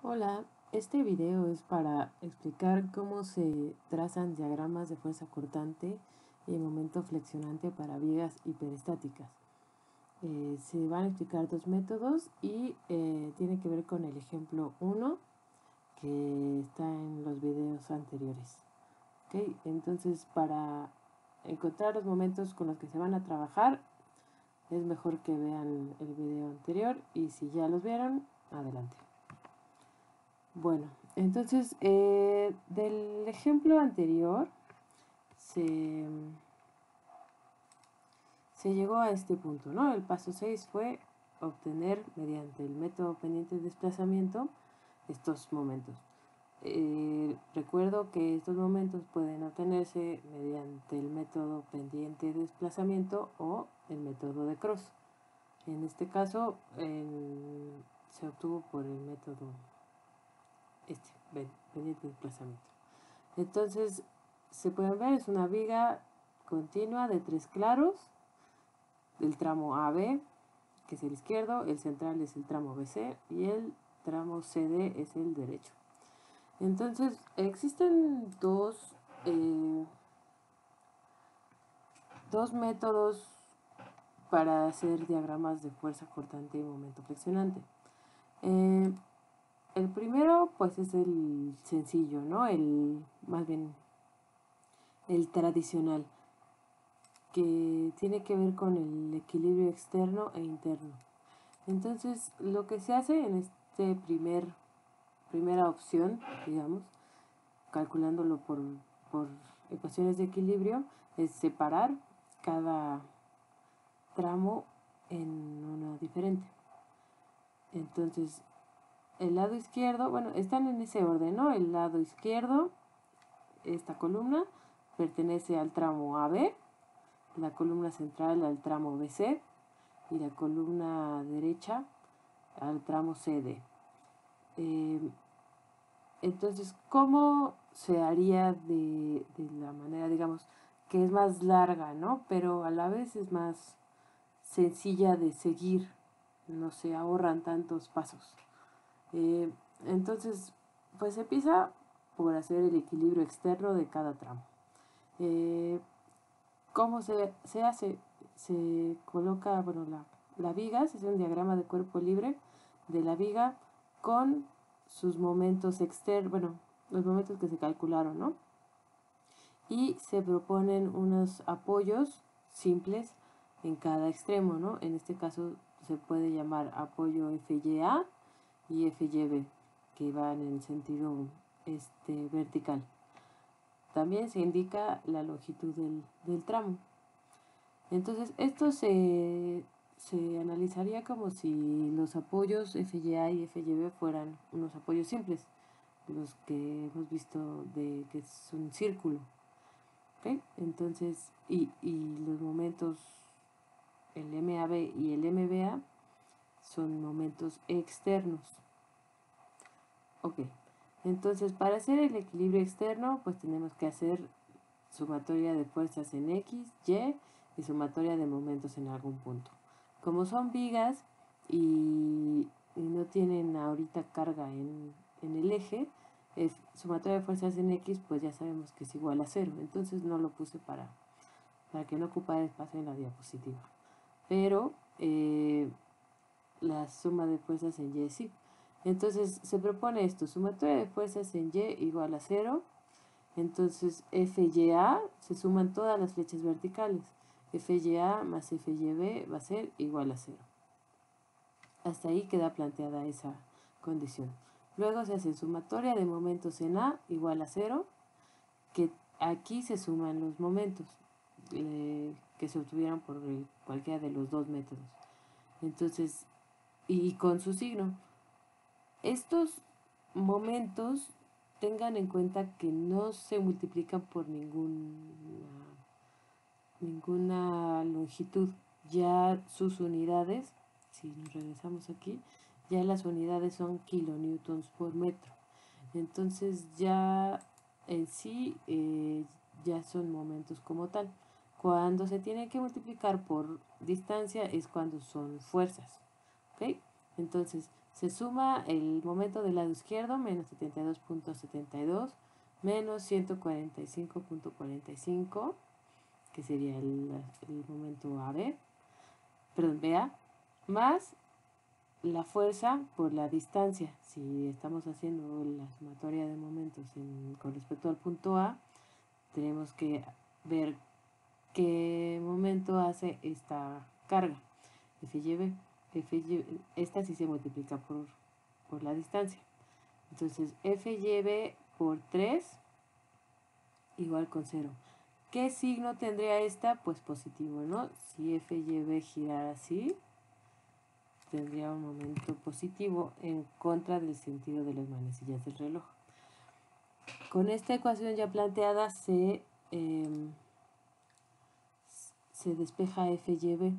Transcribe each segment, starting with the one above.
Hola, este video es para explicar cómo se trazan diagramas de fuerza cortante y momento flexionante para vigas hiperestáticas. Se van a explicar dos métodos y tiene que ver con el ejemplo 1 que está en los videos anteriores. ¿Okay? Entonces, para encontrar los momentos con los que se van a trabajar, es mejor que vean el video anterior y si ya los vieron, adelante. Bueno, entonces del ejemplo anterior se, se llegó a este punto, ¿no? El paso 6 fue obtener mediante el método pendiente de desplazamiento estos momentos. Recuerdo que estos momentos pueden obtenerse mediante el método pendiente de desplazamiento o el método de Cross. En este caso se obtuvo por el método pendiente de desplazamiento. Entonces, se pueden ver, es una viga continua de 3 claros, del tramo AB, que es el izquierdo, el central es el tramo BC y el tramo CD es el derecho. Entonces, existen dos métodos para hacer diagramas de fuerza cortante y momento flexionante. El primero, pues, es el sencillo, ¿no? Más bien, el tradicional, que tiene que ver con el equilibrio externo e interno. Entonces, lo que se hace en este primera opción, digamos, calculándolo por ecuaciones de equilibrio, es separar cada tramo en una diferente. Entonces, el lado izquierdo, bueno, están en ese orden, ¿no? El lado izquierdo, esta columna, pertenece al tramo AB, la columna central al tramo BC y la columna derecha al tramo CD. Entonces, ¿cómo se haría de la manera, digamos, que es más larga, ¿no? Pero a la vez es más sencilla de seguir, no se ahorran tantos pasos. Entonces, pues se empieza por hacer el equilibrio externo de cada tramo. ¿Cómo se hace? Se coloca, bueno, la viga, se hace un diagrama de cuerpo libre de la viga con sus momentos externos, bueno, los momentos que se calcularon, ¿no? Y se proponen unos apoyos simples en cada extremo, ¿no? En este caso se puede llamar apoyo FYA y FYB, que van en sentido vertical. También se indica la longitud del tramo. Entonces, esto se analizaría como si los apoyos FYA y FYB fueran unos apoyos simples, los que hemos visto de que es un círculo. ¿Okay? Entonces, y los momentos, el MAB y el MBA, son momentos externos. Ok, entonces para hacer el equilibrio externo, pues tenemos que hacer sumatoria de fuerzas en X, Y y sumatoria de momentos en algún punto. Como son vigas y no tienen ahorita carga en el eje, sumatoria de fuerzas en X, pues ya sabemos que es igual a 0. Entonces no lo puse para que no ocupara espacio en la diapositiva. Pero la suma de fuerzas en Y sí. Entonces se propone esto, sumatoria de fuerzas en Y igual a 0. Entonces FYA se suman todas las flechas verticales. FYA más FYB va a ser igual a 0. Hasta ahí queda planteada esa condición. Luego se hace sumatoria de momentos en A igual a 0, que aquí se suman los momentos que se obtuvieron por cualquiera de los dos métodos. Entonces, y con su signo. Estos momentos tengan en cuenta que no se multiplican por ninguna longitud. Ya sus unidades, si nos regresamos aquí, ya las unidades son kilonewtons por metro. Entonces ya en sí ya son momentos como tal. Cuando se tiene que multiplicar por distancia es cuando son fuerzas. ¿Ok? Entonces, Se suma el momento del lado izquierdo, menos 72.72, menos 145.45, que sería el momento AB, perdón, BA, más la fuerza por la distancia. Si estamos haciendo la sumatoria de momentos con respecto al punto A, tenemos que ver qué momento hace esta carga. FYB, esta sí se multiplica por la distancia. Entonces, FYB por 3 igual con 0. ¿Qué signo tendría esta? Pues positivo, ¿no? Si FYB girara así, tendría un momento positivo en contra del sentido de las manecillas del reloj. Con esta ecuación ya planteada se despeja FYB.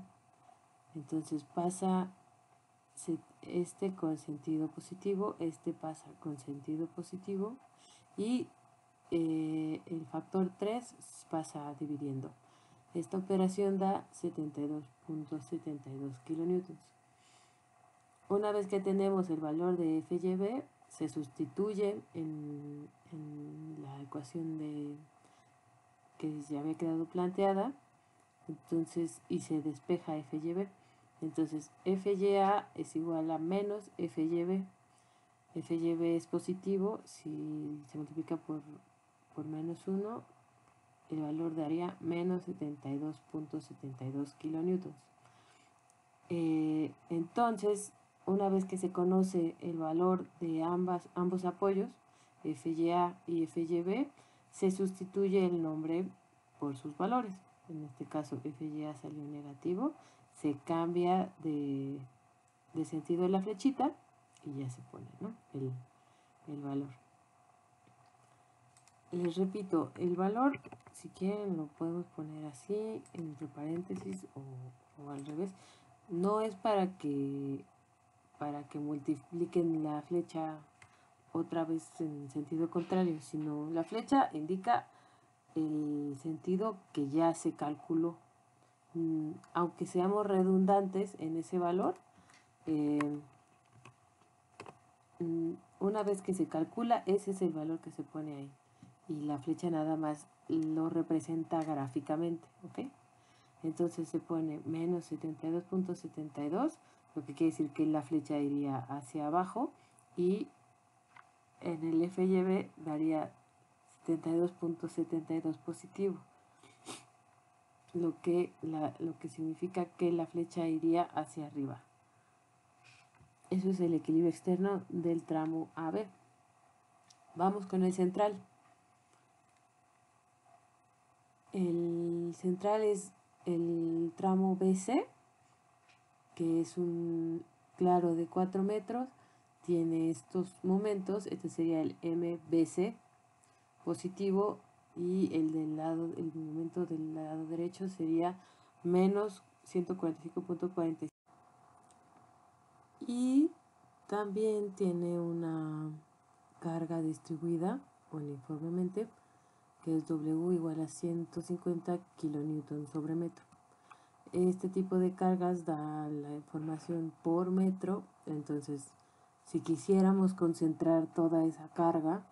Entonces pasa este con sentido positivo, este pasa con sentido positivo y el factor 3 pasa dividiendo. Esta operación da 72.72 kilonewtons. Una vez que tenemos el valor de FYB, se sustituye en la ecuación que ya había quedado planteada, entonces, y se despeja FYB. Entonces, FYA es igual a menos FYB. FYB es positivo, si se multiplica por menos 1, el valor daría menos 72.72 kilonewtons. Entonces, una vez que se conoce el valor de ambos apoyos, FYA y FYB, se sustituye el nombre por sus valores. En este caso, FYA salió negativo, se cambia de sentido de la flechita y ya se pone, ¿no? el valor. Les repito, el valor, si quieren lo podemos poner así, entre paréntesis o al revés. No es para que multipliquen la flecha otra vez en sentido contrario, sino la flecha indica el sentido que ya se calculó. Aunque seamos redundantes en ese valor, una vez que se calcula, ese es el valor que se pone ahí. Y la flecha nada más lo representa gráficamente, ¿ok? Entonces se pone menos 72.72, lo que quiere decir que la flecha iría hacia abajo y en el FYB daría 72.72 positivo, lo que significa que la flecha iría hacia arriba. Eso es el equilibrio externo del tramo AB. Vamos con el central. El central es el tramo BC, que es un claro de 4 metros, tiene estos momentos. Este sería el MBC positivo y el momento del lado derecho sería menos 145.45. Y también tiene una carga distribuida uniformemente, que es W igual a 150 kilonewton sobre metro. Este tipo de cargas da la información por metro, entonces si quisiéramos concentrar toda esa carga,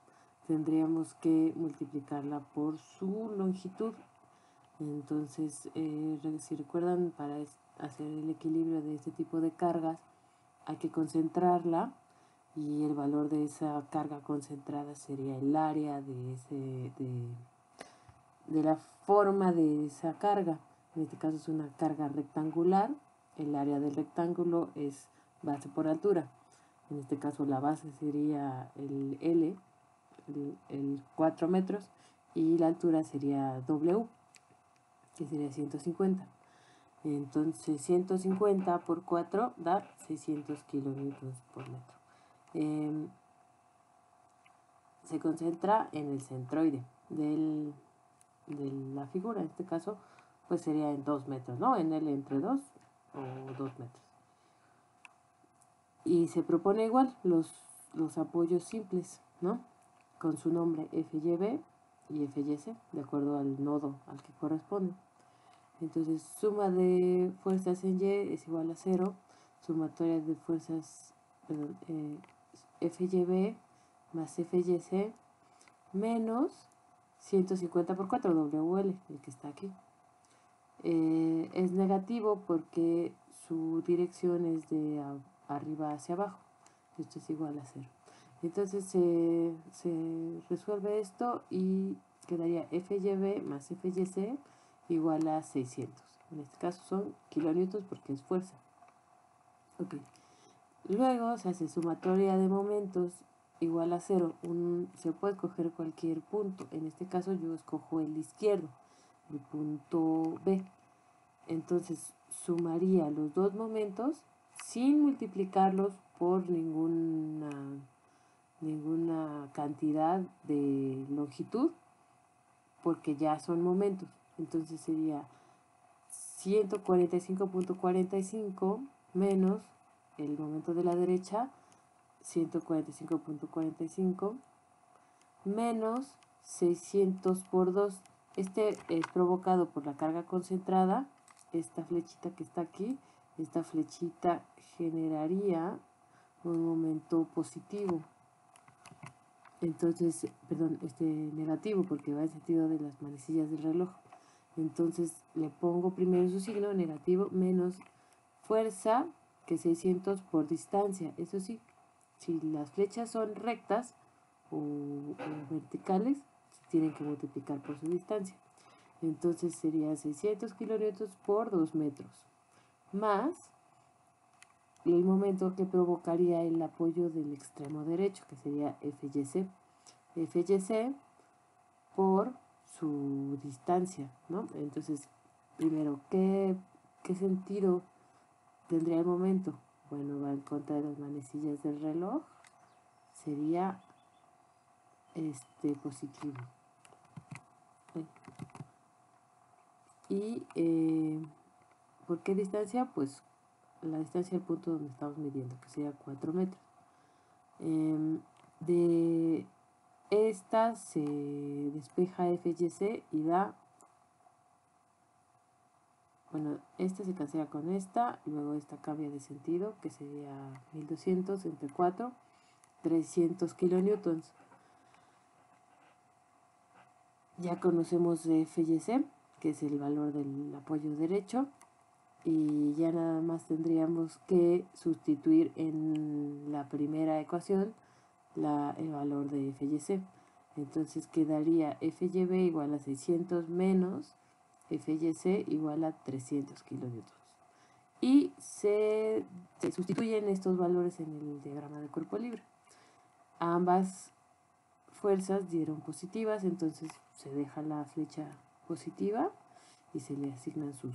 tendríamos que multiplicarla por su longitud. Entonces, si recuerdan, para hacer el equilibrio de este tipo de cargas, hay que concentrarla y el valor de esa carga concentrada sería el área de la forma de esa carga. En este caso es una carga rectangular, el área del rectángulo es base por altura. En este caso la base sería el L, el 4 metros, y la altura sería W, que sería 150. Entonces 150 por 4 da 600 kilonewtons por metro. Se concentra en el centroide de la figura. En este caso pues sería en 2 metros, ¿no? En L entre 2 o 2 metros. Y se propone igual los apoyos simples, ¿no? Con su nombre FYB y FYC, de acuerdo al nodo al que corresponde. Entonces, suma de fuerzas en Y es igual a 0, sumatoria de fuerzas perdón, FYB más FYC menos 150 por 4, WL, el que está aquí. Es negativo porque su dirección es de arriba hacia abajo. Esto es igual a 0. Entonces se resuelve esto y quedaría FYB más FYC igual a 600. En este caso son kilonewtons porque es fuerza. Ok. Luego se hace sumatoria de momentos igual a 0. Se puede escoger cualquier punto. En este caso yo escojo el izquierdo, el punto B. Entonces sumaría los dos momentos sin multiplicarlos por ninguna cantidad de longitud, porque ya son momentos. Entonces sería 145.45 menos el momento de la derecha, 145.45 menos 600 por 2. Este es provocado por la carga concentrada. Esta flechita que está aquí, esta flechita generaría un momento positivo. Entonces, perdón, negativo, porque va en sentido de las manecillas del reloj. Entonces le pongo primero su signo negativo menos fuerza, que 600 por distancia. Eso sí, si las flechas son rectas o verticales, se tienen que multiplicar por su distancia. Entonces sería 600 kilonewtons por 2 metros, más el momento que provocaría el apoyo del extremo derecho, que sería FYC. FYC por su distancia, ¿no? Entonces, primero, ¿qué sentido tendría el momento? Bueno, va en contra de las manecillas del reloj. Sería positivo. Y ¿por qué distancia? Pues la distancia del punto donde estamos midiendo, que sería 4 metros. De esta se despeja FYC y da, bueno, esta se cancela con esta, y luego esta cambia de sentido, que sería 1200 entre 4, 300 kilonewtons. Ya conocemos de FYC, que es el valor del apoyo derecho, y ya nada más tendríamos que sustituir en la primera ecuación el valor de FYC. Entonces quedaría FYB igual a 600 menos FYC igual a 300 kilonewtons. Y se sustituyen estos valores en el diagrama de cuerpo libre. Ambas fuerzas dieron positivas, entonces se deja la flecha positiva y se le asignan sus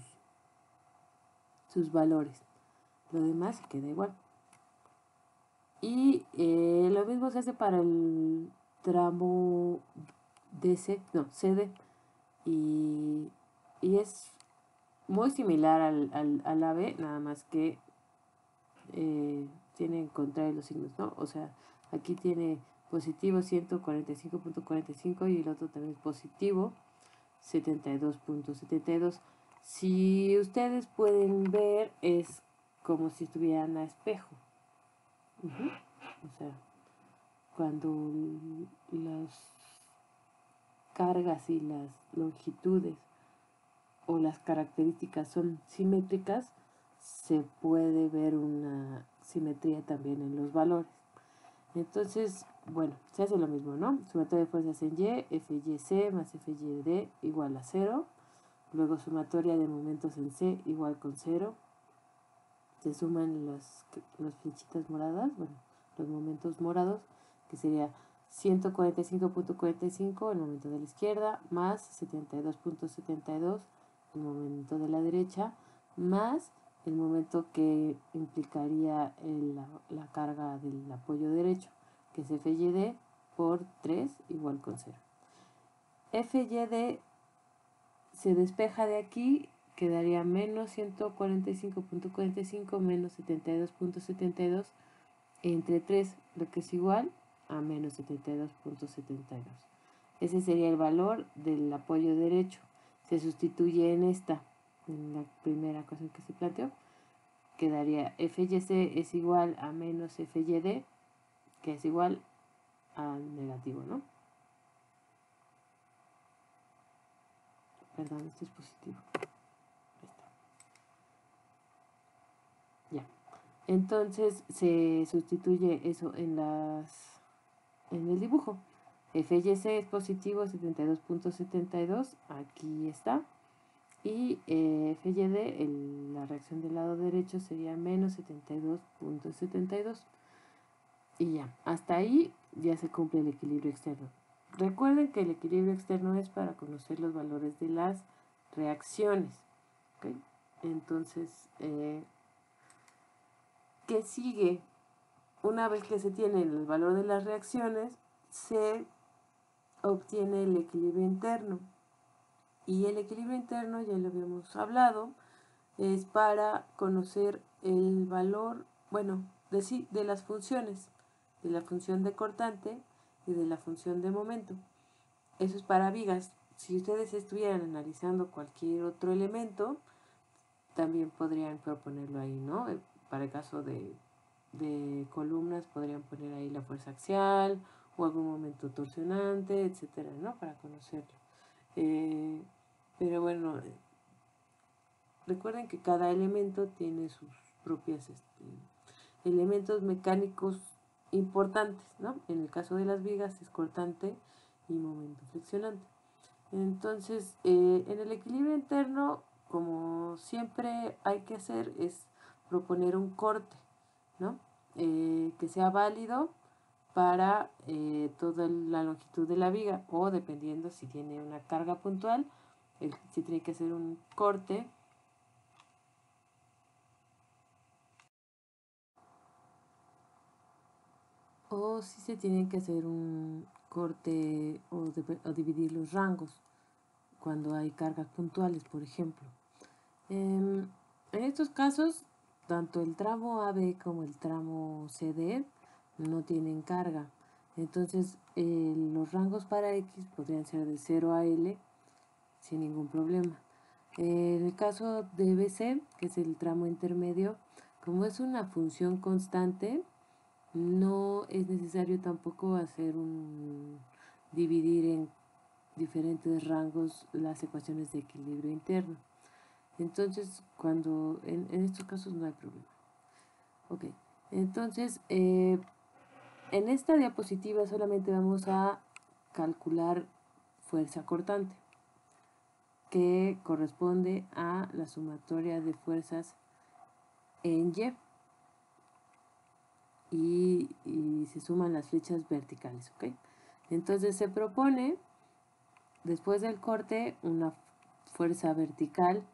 valores. Lo demás queda igual. Y lo mismo se hace para el tramo CD. Y es muy similar al AB, nada más que tiene en contra de los signos, ¿no? O sea, aquí tiene positivo 145.45 y el otro también es positivo 72.72. Si ustedes pueden ver, es como si estuvieran a espejo. O sea, cuando las cargas y las longitudes o las características son simétricas, se puede ver una simetría también en los valores. Entonces, bueno, se hace lo mismo, ¿no? Sumatoria de fuerzas en Y, FYC más FYD igual a 0. Luego sumatoria de momentos en C igual con 0. Se suman las flechitas moradas, bueno, los momentos morados, que sería 145.45 el momento de la izquierda, más 72.72 el momento de la derecha, más el momento que implicaría la carga del apoyo derecho, que es FYD por 3 igual con 0. FYD se despeja de aquí, quedaría menos 145.45 menos 72.72 entre 3, lo que es igual a menos 72.72. Ese sería el valor del apoyo derecho. Se sustituye en la primera ecuación que se planteó. quedaría FYC es igual a menos FYD, que es igual al negativo, ¿no? Perdón, esto es positivo. Ahí está. Ya. Entonces se sustituye eso en el dibujo. FYC es positivo 72.72, aquí está. Y FYD, la reacción del lado derecho sería menos 72.72. Y ya, hasta ahí ya se cumple el equilibrio externo. Recuerden que el equilibrio externo es para conocer los valores de las reacciones. ¿Okay? Entonces, ¿qué sigue? Una vez que se tiene el valor de las reacciones, se obtiene el equilibrio interno. Y el equilibrio interno, ya lo habíamos hablado, es para conocer el valor, bueno, de las funciones, de la función de cortante y de la función de momento. Eso es para vigas. Si ustedes estuvieran analizando cualquier otro elemento, también podrían proponerlo ahí, ¿no? Para el caso de columnas, podrían poner ahí la fuerza axial o algún momento torsionante, etcétera, ¿no? Para conocerlo. Pero bueno, recuerden que cada elemento tiene sus propios elementos mecánicos importantes, ¿no? En el caso de las vigas es cortante y momento flexionante. Entonces, en el equilibrio interno, como siempre hay que hacer, es proponer un corte, ¿no? Que sea válido para toda la longitud de la viga, o dependiendo si tiene una carga puntual, si tiene que hacer un corte o si se tiene que hacer un corte o dividir los rangos cuando hay cargas puntuales, por ejemplo. En estos casos, tanto el tramo AB como el tramo CD no tienen carga. Entonces, los rangos para X podrían ser de 0 a L sin ningún problema. En el caso de BC, que es el tramo intermedio, como es una función constante, no es necesario tampoco dividir en diferentes rangos las ecuaciones de equilibrio interno. Entonces, en estos casos no hay problema. Ok, entonces, en esta diapositiva solamente vamos a calcular fuerza cortante, que corresponde a la sumatoria de fuerzas en Y y se suman las flechas verticales, ¿ok? Entonces se propone, después del corte, una fuerza vertical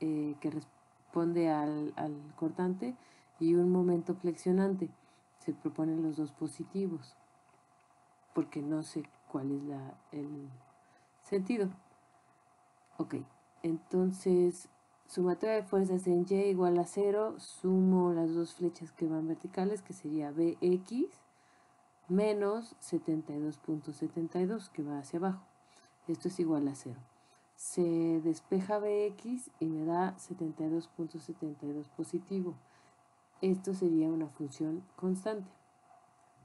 que responde al cortante y un momento flexionante. Se proponen los dos positivos, porque no sé cuál es el sentido. Ok, entonces sumatoria de fuerzas en Y igual a 0, sumo las dos flechas que van verticales, que sería BX menos 72.72, que va hacia abajo. Esto es igual a 0. Se despeja BX y me da 72.72 positivo. Esto sería una función constante.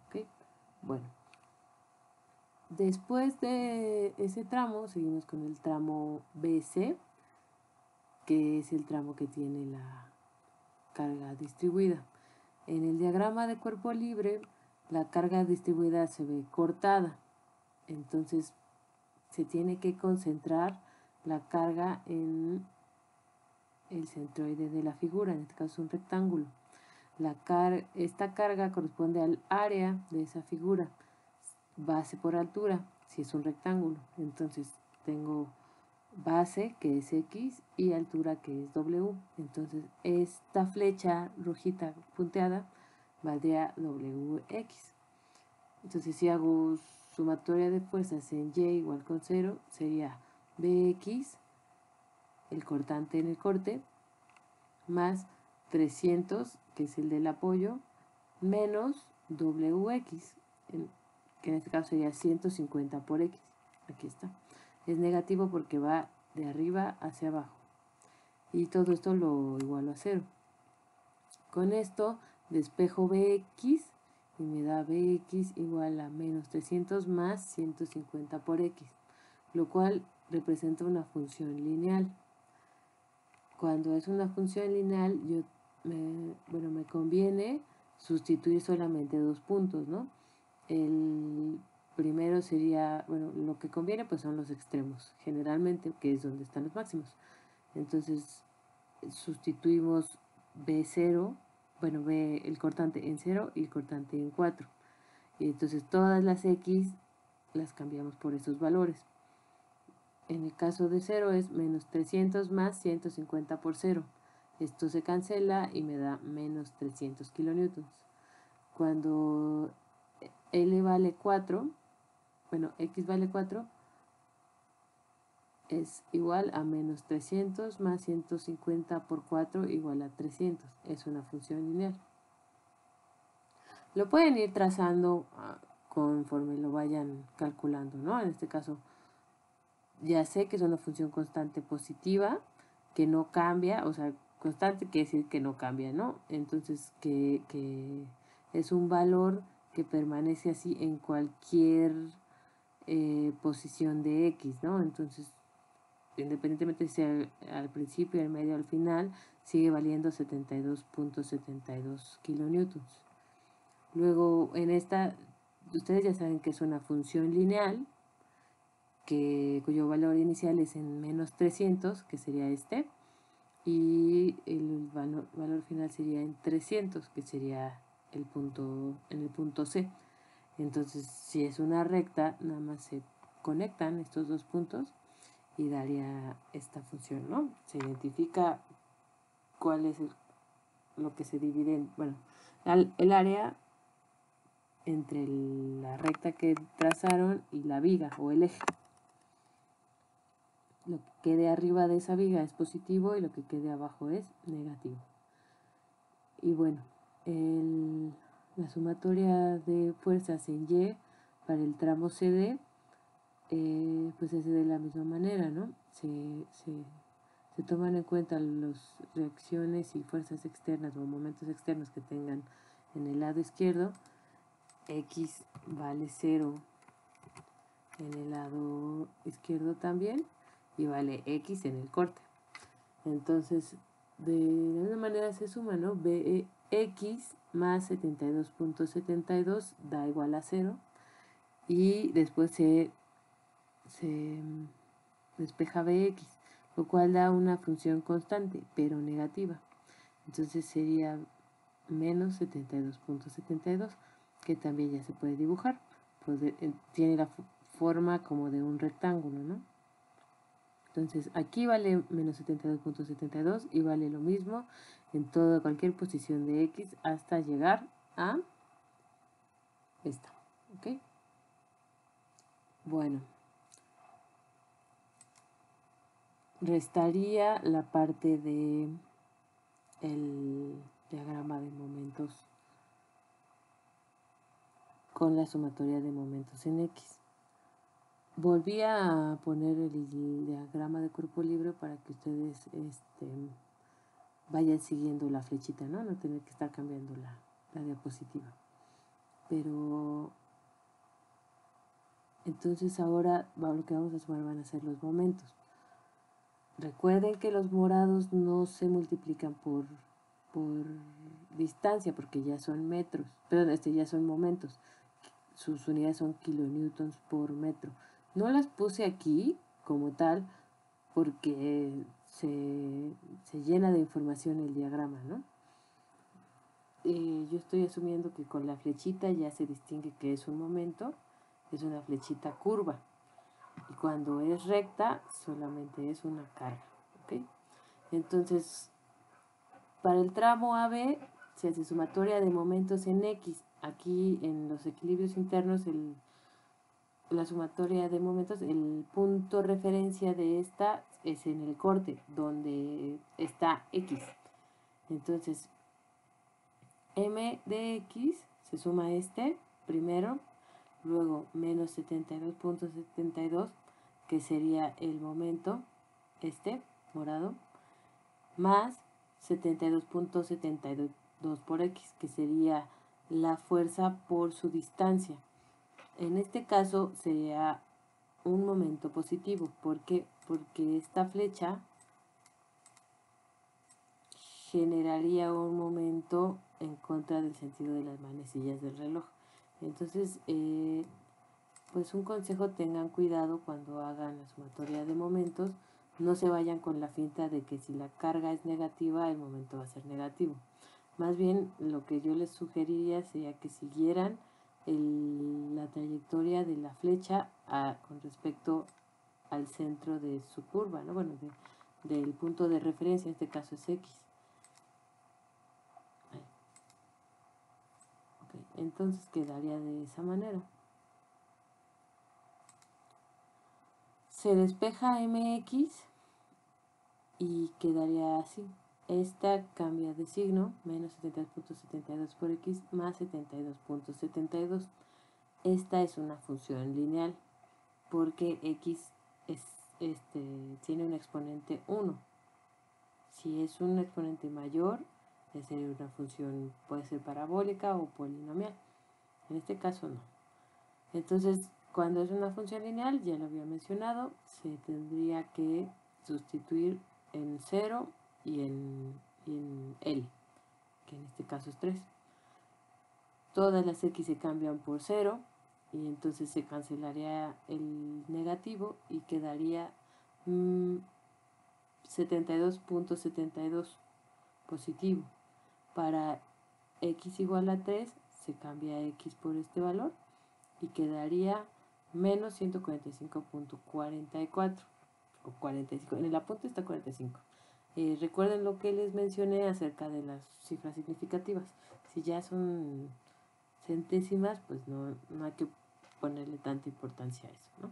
¿Ok? Bueno. Después de ese tramo, seguimos con el tramo BC, que es el tramo que tiene la carga distribuida. En el diagrama de cuerpo libre, la carga distribuida se ve cortada. Entonces, se tiene que concentrar la carga en el centroide de la figura, en este caso un rectángulo. Esta carga corresponde al área de esa figura, base por altura, si es un rectángulo. Entonces tengo base, que es X, y altura, que es W. Entonces esta flecha rojita punteada valdría WX. Entonces si hago sumatoria de fuerzas en Y igual con 0, sería BX, el cortante en el corte, más 300, que es el del apoyo, menos WX, que en este caso sería 150 por X. Aquí está. Es negativo porque va de arriba hacia abajo. Y todo esto lo igualo a 0. Con esto despejo Bx y me da Bx igual a menos 300 más 150 por x, lo cual representa una función lineal. Cuando es una función lineal, me conviene sustituir solamente dos puntos, ¿no? El primero sería, lo que conviene pues son los extremos, generalmente, que es donde están los máximos. Entonces, sustituimos B0, B el cortante en 0 y el cortante en 4. Y entonces todas las X las cambiamos por esos valores. En el caso de 0 es menos 300 más 150 por 0. Esto se cancela y me da menos 300 kilonewtons. Cuando L vale 4, X vale 4, es igual a menos 300 más 150 por 4 igual a 300. Es una función lineal. Lo pueden ir trazando conforme lo vayan calculando, ¿no? En este caso, ya sé que es una función constante positiva, que no cambia, o sea, constante quiere decir que no cambia, ¿no? Entonces, que es un valor que permanece así en cualquier posición de X, ¿no? Entonces, independientemente si sea al principio, al medio o al final, sigue valiendo 72.72 kilonewtons. Luego, en esta, ustedes ya saben que es una función lineal, cuyo valor inicial es en menos 300, que sería este, y el valor final sería en 300, que sería en el punto C. Entonces, si es una recta, nada más se conectan estos dos puntos y daría esta función, ¿no? Se identifica cuál es lo que se divide en, el área entre la recta que trazaron y la viga o el eje. Lo que quede arriba de esa viga es positivo y lo que quede abajo es negativo. Y la sumatoria de fuerzas en Y para el tramo CD pues se hace de la misma manera, ¿no? Se toman en cuenta las reacciones y fuerzas externas o momentos externos que tengan en el lado izquierdo. X vale 0 en el lado izquierdo también y vale X en el corte. Entonces, de la misma manera se suma, ¿no? Bx más 72.72 da igual a 0 y después se despeja Bx, lo cual da una función constante, pero negativa. Entonces sería menos 72.72, que también ya se puede dibujar. Tiene la forma como de un rectángulo, ¿no? Entonces aquí vale menos 72.72 y vale lo mismo en cualquier posición de X hasta llegar a esta, ¿ok? Bueno. Restaría la parte de el diagrama de momentos con la sumatoria de momentos en X. Volví a poner el diagrama de cuerpo libre para que ustedes vayan siguiendo la flechita, ¿no? No tener que estar cambiando la diapositiva. Pero entonces ahora lo que vamos a sumar van a ser los momentos. Recuerden que los morados no se multiplican por distancia porque ya son metros, perdón, ya son momentos. Sus unidades son kilonewtons por metro. No las puse aquí como tal porque se llena de información el diagrama, ¿no? Yo estoy asumiendo que con la flechita ya se distingue que es un momento, es una flechita curva. Y cuando es recta, solamente es una carga, ¿ok? Entonces, para el tramo AB se hace sumatoria de momentos en X. Aquí en los equilibrios internos, la sumatoria de momentos, el punto referencia de esta es en el corte, donde está X. Entonces, M de X se suma primero, luego menos 72.72, que sería el momento, morado, más 72.72 2 por x, que sería la fuerza por su distancia. En este caso sería un momento positivo. ¿Por qué? Porque esta flecha generaría un momento en contra del sentido de las manecillas del reloj. Entonces, pues un consejo: tengan cuidado cuando hagan la sumatoria de momentos. No se vayan con la finta de que si la carga es negativa, el momento va a ser negativo. Más bien, lo que yo les sugeriría sería que siguieran la trayectoria de la flecha con respecto al centro de su curva, ¿no? Bueno, del punto de referencia, en este caso es X. Okay. Entonces quedaría de esa manera. Se despeja MX y quedaría así. Esta cambia de signo, menos 72.72 por X más 72.72. Esta es una función lineal porque X tiene un exponente 1. Si es un exponente mayor, sería una función, puede ser parabólica o polinomial. En este caso no. Entonces, cuando es una función lineal, ya lo había mencionado, se tendría que sustituir en 0 y en L, que en este caso es 3. Todas las X se cambian por 0 y entonces se cancelaría el negativo y quedaría 72.72 positivo. Para X igual a 3 se cambia X por este valor y quedaría menos 145.44 o 45. En el apunte está 45. Recuerden lo que les mencioné acerca de las cifras significativas. Si ya son centésimas, pues no hay que ponerle tanta importancia a eso, ¿no?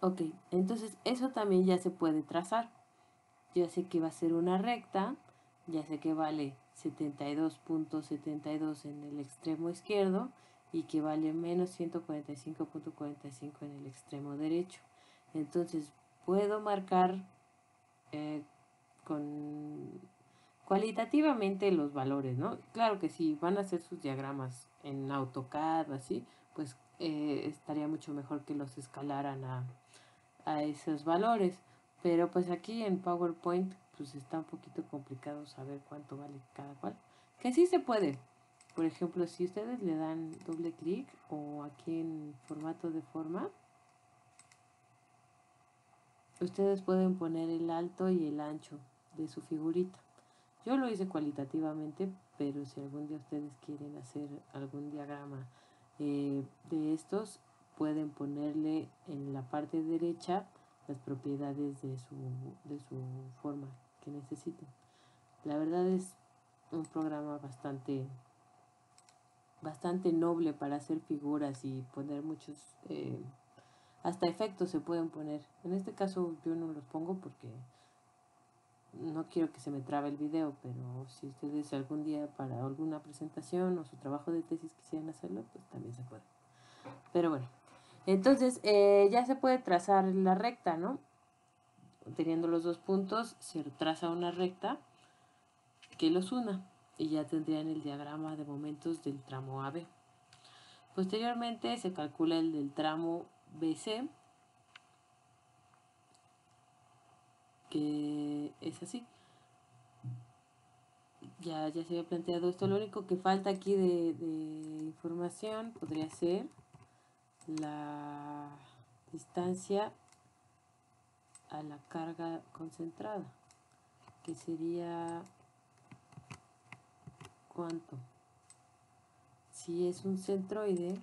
Ok, entonces eso también ya se puede trazar. Ya sé que va a ser una recta, ya sé que vale 72.72 en el extremo izquierdo y que vale menos 145.45 en el extremo derecho. Entonces puedo marcar cualitativamente los valores, ¿no? Claro que si van a hacer sus diagramas en AutoCAD o así, pues estaría mucho mejor que los escalaran a esos valores. Pero pues aquí en PowerPoint pues está un poquito complicado saber cuánto vale cada cual. Que sí se puede. Por ejemplo, si ustedes le dan doble clic o aquí en formato de forma, ustedes pueden poner el alto y el ancho de su figurita. Yo lo hice cualitativamente, pero si algún día ustedes quieren hacer algún diagrama de estos, pueden ponerle en la parte derecha las propiedades de su forma que necesiten. La verdad es un programa bastante noble para hacer figuras y poner muchos, hasta efectos se pueden poner. En este caso yo no los pongo porque no quiero que se me trabe el video, pero si ustedes algún día para alguna presentación o su trabajo de tesis quisieran hacerlo, pues también se puede. Pero bueno, entonces ya se puede trazar la recta, ¿no? Teniendo los dos puntos, se traza una recta que los una y ya tendrían el diagrama de momentos del tramo AB. Posteriormente se calcula el del tramo BC, que es así. Ya se había planteado esto. Lo único que falta aquí de información podría ser la distancia a la carga concentrada, que sería ¿cuánto? Si es un centroide,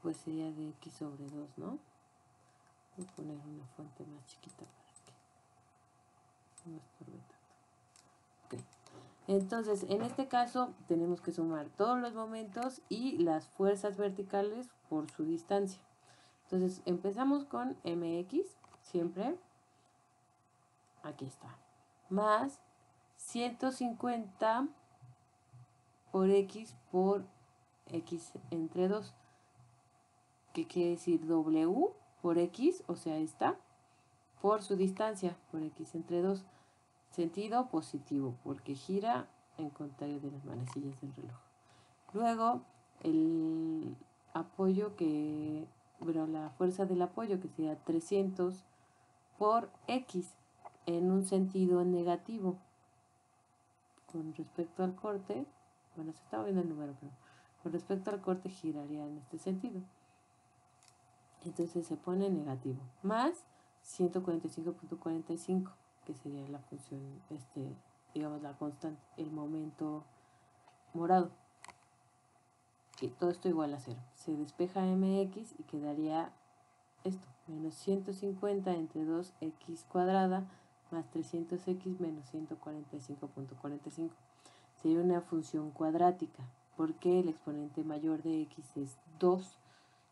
pues sería de X sobre 2, ¿no? Voy a poner una fuente más chiquita para que no estorbe tanto. Okay. Entonces, en este caso tenemos que sumar todos los momentos y las fuerzas verticales por su distancia. Entonces, empezamos con MX, siempre. Aquí está. Más 150 por X entre 2. ¿Qué quiere decir? W por X, o sea, esta, por su distancia, por X entre 2. sentido positivo, porque gira en contrario de las manecillas del reloj. Luego, el apoyo que, bueno, la fuerza del apoyo, que sería 300 por X, en un sentido negativo. Con respecto al corte, bueno, se estaba viendo el número, pero con respecto al corte giraría en este sentido. Entonces se pone negativo, más 145.45, que sería la función, digamos, la constante, el momento morado. Y todo esto igual a 0. Se despeja mx y quedaría esto, menos 150 entre 2x cuadrada más 300x menos 145.45. Sería una función cuadrática, porque el exponente mayor de x es 2,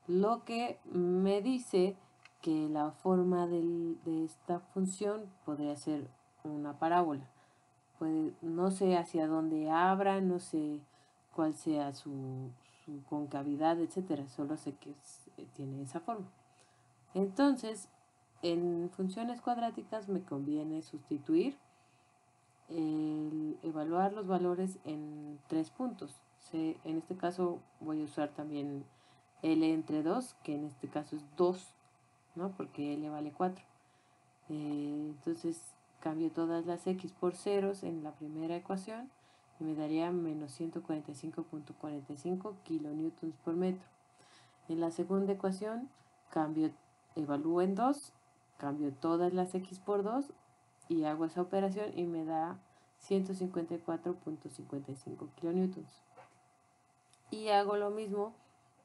lo que me dice que la forma de esta función podría ser una parábola. No sé hacia dónde abra, no sé cuál sea su concavidad, etcétera. Solo sé que tiene esa forma. Entonces, en funciones cuadráticas me conviene sustituir, evaluar los valores en 3 puntos. En este caso voy a usar también L entre 2, que en este caso es 2, ¿no? Porque L vale 4. Entonces cambio todas las X por ceros en la primera ecuación y me daría menos 145.45 kilonewtons por metro. En la segunda ecuación evalúo en 2, cambio todas las X por 2 y hago esa operación y me da 154.55 kilonewtons. Y hago lo mismo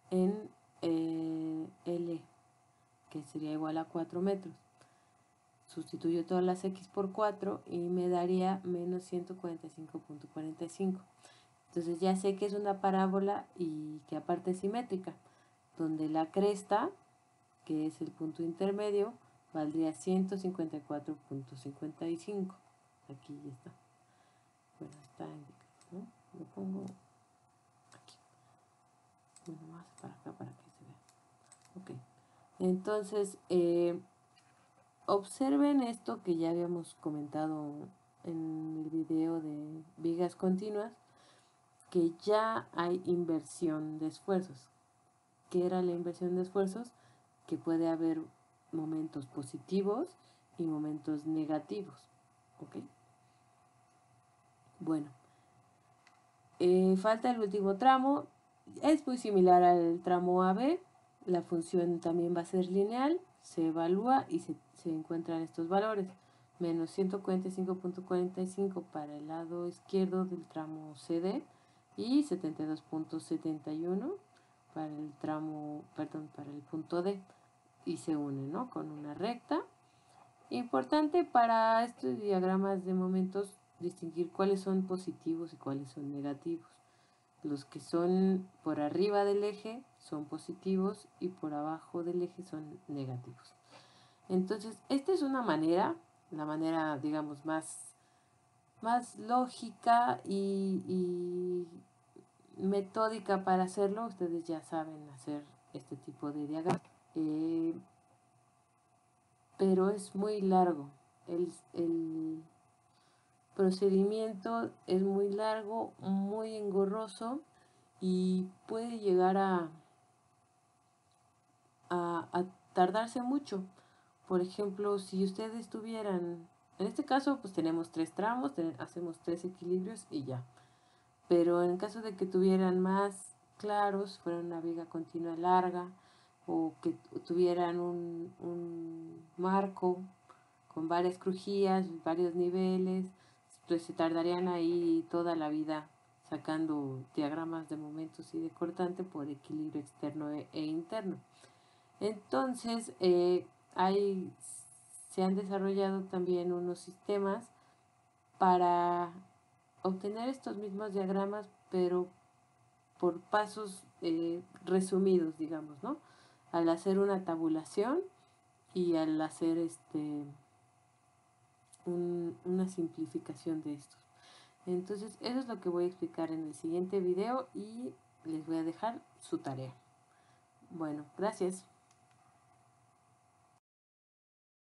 en L, que sería igual a 4 metros. Sustituyo todas las X por 4 y me daría menos 145.45. Entonces ya sé que es una parábola y que aparte es simétrica, donde la cresta, que es el punto intermedio, valdría 154.55. Aquí ya está. Bueno, está indicado, ¿no? Lo pongo aquí. Bueno, más para acá para que se vea. Ok. Entonces, observen esto que ya habíamos comentado en el video de vigas continuas, que ya hay inversión de esfuerzos. ¿Qué era la inversión de esfuerzos? Que puede haber momentos positivos y momentos negativos. ¿Ok? Bueno, falta el último tramo. Es muy similar al tramo AB. La función también va a ser lineal. Se evalúa y se encuentran estos valores. Menos 145.45 para el lado izquierdo del tramo CD y 72.71 para el tramo, perdón, para el punto D, y se une, ¿no?, con una recta. Importante para estos diagramas de momentos distinguir cuáles son positivos y cuáles son negativos. Los que son por arriba del eje son positivos y por abajo del eje son negativos. Entonces, esta es una manera, la manera, digamos, más lógica y metódica para hacerlo. Ustedes ya saben hacer este tipo de diagrama. Pero es muy largo. El procedimiento es muy largo, muy engorroso y puede llegar a tardarse mucho. Por ejemplo, si ustedes tuvieran, en este caso pues tenemos 3 tramos, hacemos 3 equilibrios y ya. Pero en caso de que tuvieran más claros, fuera una viga continua larga, o que tuvieran un marco con varias crujías, varios niveles, pues se tardarían ahí toda la vida sacando diagramas de momentos y de cortante por equilibrio externo e interno. Entonces, se han desarrollado también unos sistemas para obtener estos mismos diagramas, pero por pasos resumidos, digamos, ¿no? Al hacer una tabulación y al hacer una simplificación de estos. Entonces, eso es lo que voy a explicar en el siguiente video y les voy a dejar su tarea. Bueno, gracias.